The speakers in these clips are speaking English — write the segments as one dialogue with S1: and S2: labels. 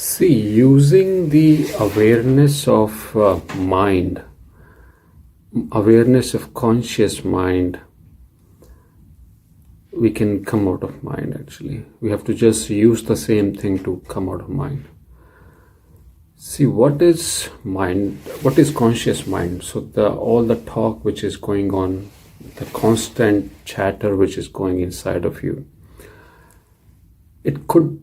S1: See, using the awareness of mind, awareness of conscious mind, we can come out of mind actually. We have to just use the same thing to come out of mind. See, what is mind? What is conscious mind? So all the talk which is going on, the constant chatter which is going inside of you, it could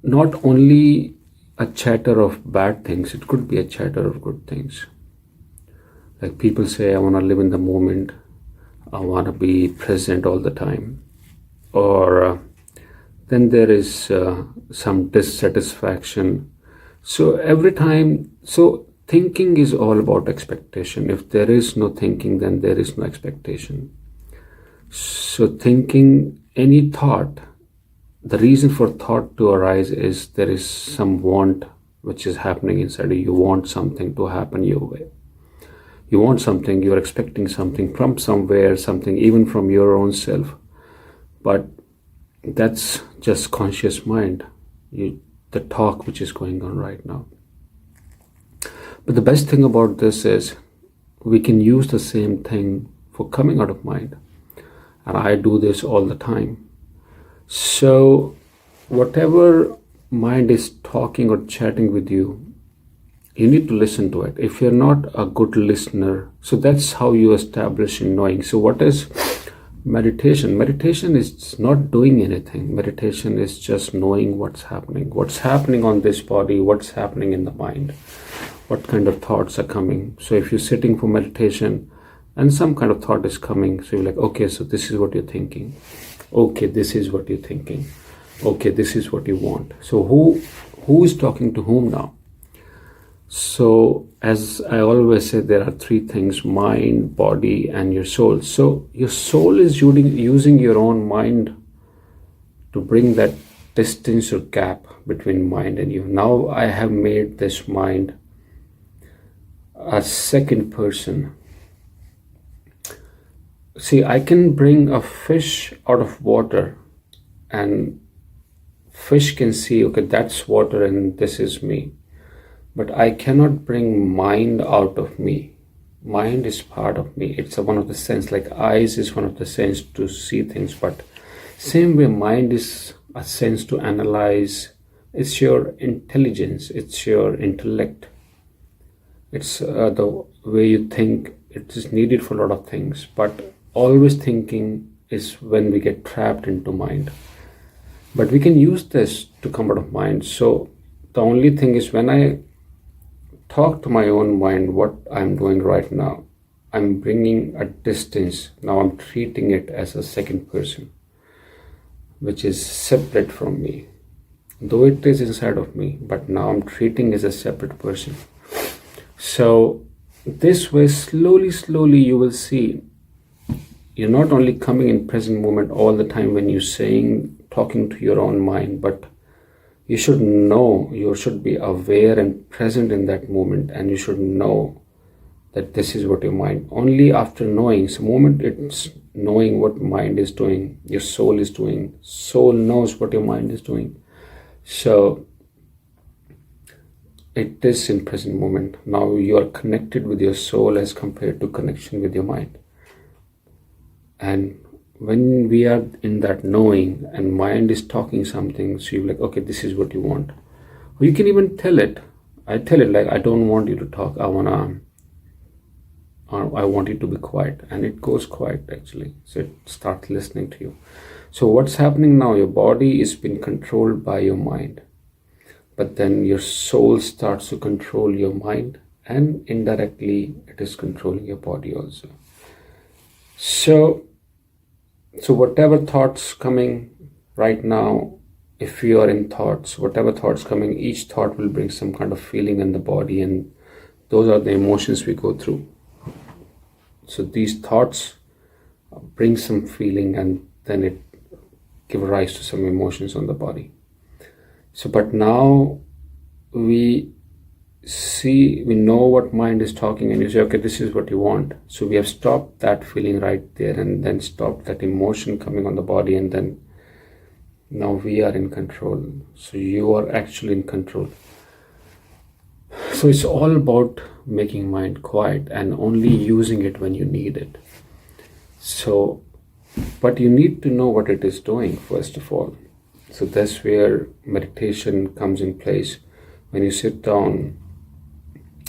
S1: not only a chatter of bad things, it could be a chatter of good things. Like people say, I want to live in the moment, I want to be present all the time. Or then there is some dissatisfaction. So every time, so thinking is all about expectation. If there is no thinking, then there is no expectation. So thinking, any thought, the reason for thought to arise is there is some want which is happening inside you. You want something to happen your way. You want something, you're expecting something from somewhere, something even from your own self. But that's just conscious mind, the talk which is going on right now. But the best thing about this is we can use the same thing for coming out of mind. And I do this all the time. So whatever mind is talking or chatting with you, you need to listen to it. If you're not a good listener, so that's how you establish in knowing. So what is meditation? Meditation is not doing anything. Meditation is just knowing what's happening on this body, what's happening in the mind, what kind of thoughts are coming. So if you're sitting for meditation and some kind of thought is coming, so you're like, okay, so this is what you're thinking. Okay, this is what you're thinking. Okay, this is what you want. So who is talking to whom now? So as I always say, there are three things: mind, body, and your soul. So your soul is using your own mind to bring that distance or gap between mind and you. Now I have made this mind a second person. See, I can bring a fish out of water and fish can see, okay, that's water and this is me. But I cannot bring mind out of me. Mind is part of me. It's one of the sense, like eyes is one of the sense to see things. But same way, mind is a sense to analyze. It's your intelligence. It's your intellect. It's the way you think. It is needed for a lot of things. But always thinking is when we get trapped into mind. But we can use this to come out of mind. So the only thing is when I talk to my own mind, what I'm doing right now, I'm bringing a distance. Now I'm treating it as a second person, which is separate from me. Though it is inside of me, but now I'm treating it as a separate person. So this way, slowly you will see you're not only coming in present moment all the time when you're talking to your own mind, but you should know, you should be aware and present in that moment, and you should know that this is what your mind, only after knowing, so moment it's knowing what mind is doing, your soul is doing, soul knows what your mind is doing. So it is in present moment. Now you are connected with your soul as compared to connection with your mind. And when we are in that knowing and mind is talking something, so you're like, okay, this is what you want. Or you can even tell it. I tell it like, I don't want you to talk. I want you to be quiet. And it goes quiet actually. So it starts listening to you. So what's happening now? Your body is being controlled by your mind. But then your soul starts to control your mind. And indirectly, it is controlling your body also. So whatever thoughts coming right now, if you are in thoughts, whatever thoughts coming, each thought will bring some kind of feeling in the body, and those are the emotions we go through. So these thoughts bring some feeling and then it give rise to some emotions on the body. So but now we know what mind is talking, and you say, okay, this is what you want. So we have stopped that feeling right there and then stopped that emotion coming on the body, and then Now we are in control. So you are actually in control. So it's all about making mind quiet and only using it when you need it. So, but you need to know what it is doing, first of all. So that's where meditation comes in place. When you sit down,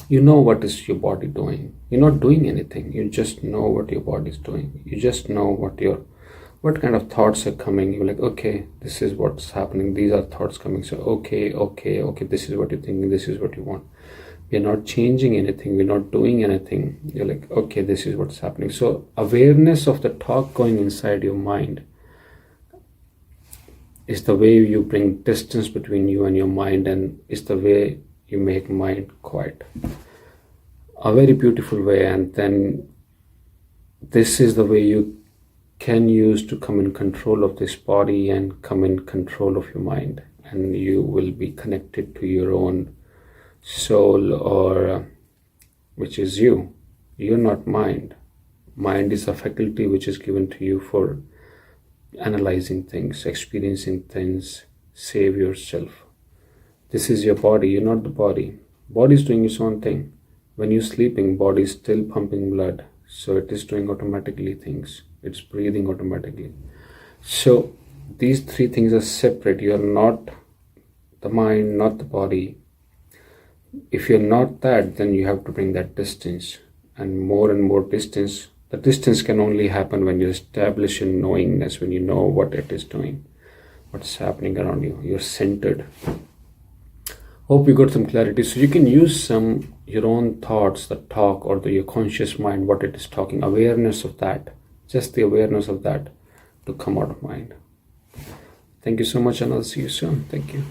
S1: you know what is your body doing. You're not doing anything. You just know what your body is doing. You just know what kind of thoughts are coming. You're like, okay, this is what's happening. These are thoughts coming. So okay, this is what you're thinking. This is what you want. We're not changing anything. We're not doing anything. You're like, okay, this is what's happening. So awareness of the talk going inside your mind is the way you bring distance between you and your mind, and is the way you make mind quiet. A very beautiful way. And then this is the way you can use to come in control of this body and come in control of your mind, and you will be connected to your own soul, or which is you. You're not mind. Mind is a faculty which is given to you for analyzing things, experiencing things, save yourself. This is your body. You're not the body. Body is doing its own thing. When you're sleeping, body is still pumping blood, so it is doing automatically things. It's breathing automatically. So these three things are separate. You are not the mind, not the body. If you're not that, then you have to bring that distance, and more distance. The distance can only happen when you establish in knowingness, when you know what it is doing, what's happening around you. You're centered. Hope you got some clarity. So you can use your own thoughts, the talk, or your conscious mind, what it is talking, awareness of that, just the awareness of that, to come out of mind. Thank you so much, and I'll see you soon. Thank you.